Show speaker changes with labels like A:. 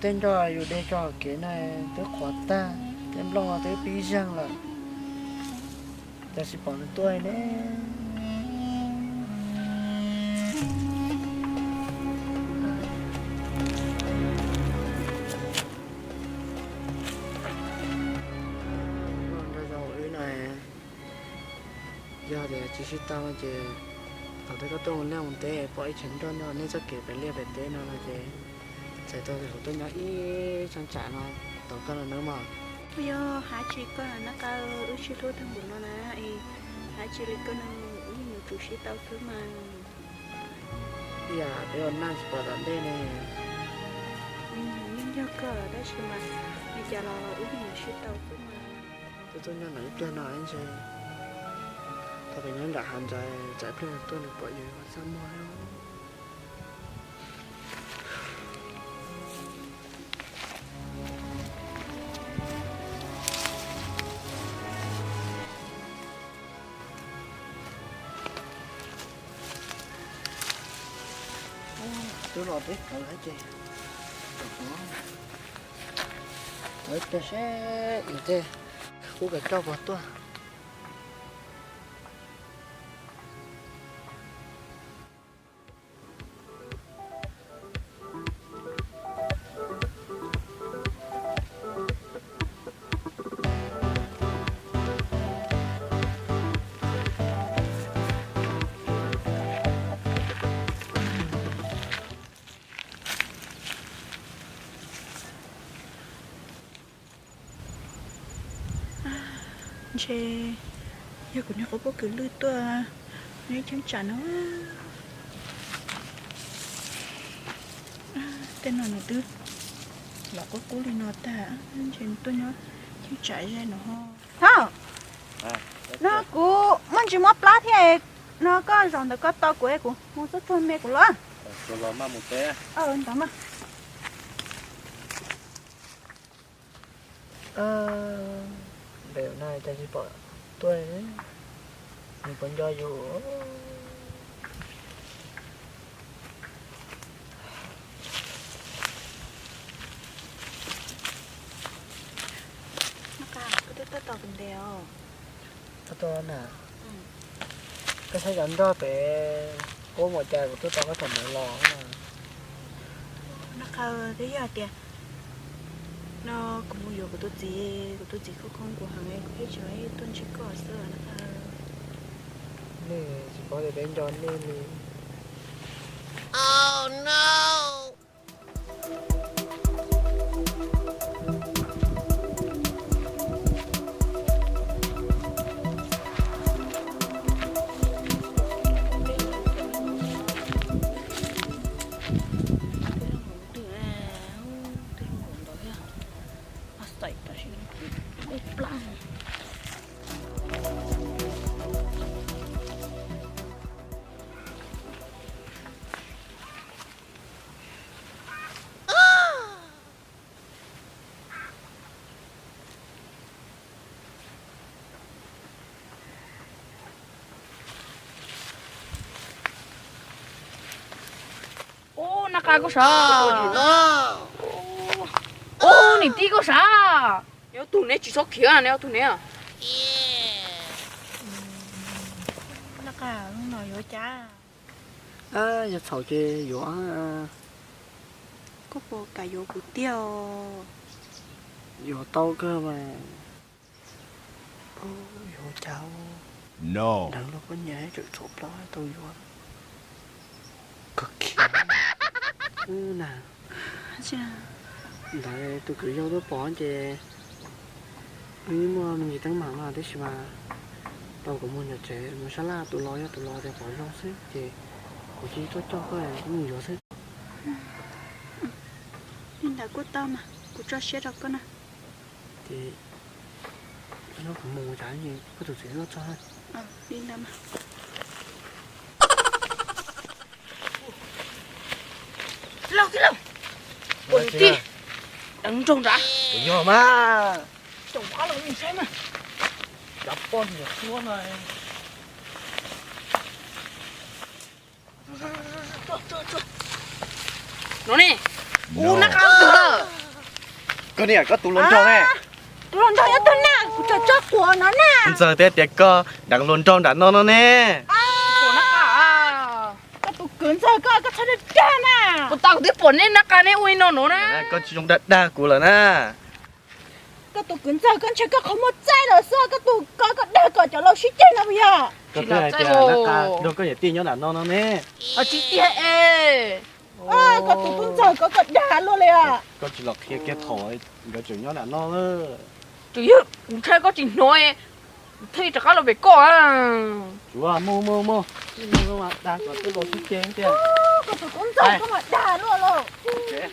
A: tên cho dù đây cho cái này tới khó ta em lo tới bí răng là ta sẽ bỏ nó tuổi đấy rồi này giờ thì chỉ biết tao chứ tao thấy có tôi leo một té bỏ ý chấn cho nó nên sẽ kể về leo về té nó là gì chạy tôi thì tôi nói ý trong trả nó tao có là nữa mà
B: bây giờ hả chị có là nó cao ước chị thôi thằng bụng nó nè hả chị lấy có năng nhiều chủ sĩ tao thứ mà
A: giờ để ôn năng bỏ đàn đây này
B: nhưng do cơ đó chứ mà bây giờ là ước nhiều sĩ tao thứ mà
A: tôi nhớ nói cho nó anh xem tao phải nhớ đã hành giải quyết tôi được bỏ gì mà sao mà tôi lọt đấy còn lấy gì đấy tôi sẽ như thế cố gắng cho vào tôi
B: chị giờ của nó có bố cứ lưới tua nên chẳng trả nó tên nào này tư là có cố đi nó ta trên tôi nhớ chứ chạy ra nó ho nó cú mình chỉ mót lá thế nó có dòng được có to của em của mua rất thơm mẹ của nó
A: tôi lo mà một té
B: tao mà
A: điều này ta chỉ bỏ tôi đấy mình còn do dù
B: nó cả cái tao tao bình đèo
A: tôi nè cái thấy gần đó về cô một chai của tôi tao có thầm một lò mà
B: nó khờ thế giờ kìa nó cũng mua của tôi chỉ không của hàng ấy cái chuối tôi chỉ có sữa nó khờ
A: nè chỉ có để bên cho nên thì
C: Oh no!
D: nó cài có sao? Ô, nị tí có sao?
B: nếu tụi này chỉ số kia à nếu tụi này à nó cả nó nói với cha
A: giờ thầu chơi vụ
B: có bộ cả vô của tiêu
A: vụ tao cơ mà vụ cháu
C: No.
A: đừng nó có nhảy chịu sụp đó tôi vô cực kỳ nè
B: cha
A: tại tôi cứ vô tôi bỏ chè nhưng mà mình gì tăng mạng là thế mà tao cũng muốn nhà trẻ mà sao là tôi lo để bỏ vô xếp thì của chị tôi cho cái này cũng nhiều xếp
B: nên đã của tao mà của cho xe rồi con à
A: thì nó cũng mù trái gì có thực sự nó cho
B: đi đâu mà
D: Lâu cái lâu. Ôi tí. Đừng trông ra.
A: tự do mà
D: Trông quá là mình xem mà.
A: gặp con nhiều xuống này
D: Nó nè. u nó cao từ lợ
E: Có nè có tụ lôn tròn nè.
B: tụi nó cho tôi nè cũng cho của nó nè
E: Giờ tết tiệc có đặng lôn tròn đặng nó nè.
D: của nó cả
B: cái tụi cưỡng giờ cái cho nó cha nè
D: của tao tiếp bổn nên nó cả nên ui nó nè
E: Có chung đắt đa của là nè.
B: cái tụi cưỡng giờ cái chơi cái không một trái rồi sao cái tụi cái đa cái cho lâu xí chơi nào bây giờ
E: Có
D: Chỉ là
E: cái
D: trái
E: này
D: hồ.
E: nó đâu có thể tin nhớ đặng nó nè.
D: à chị tia ê
B: cái tụi cưỡng giờ cái đa luônเลยà
E: Có chỉ là cái thổi cái chuyện nhớ đặng nó nữa.
D: chủ yếu cũng chơi có chuyện nói thì chắc là phải có à
E: Chú à mua mua mà đang có cái đồ xích chén kìa.
B: cái tụi cưỡng giờ cái mà đa luôn luôn
E: Ok.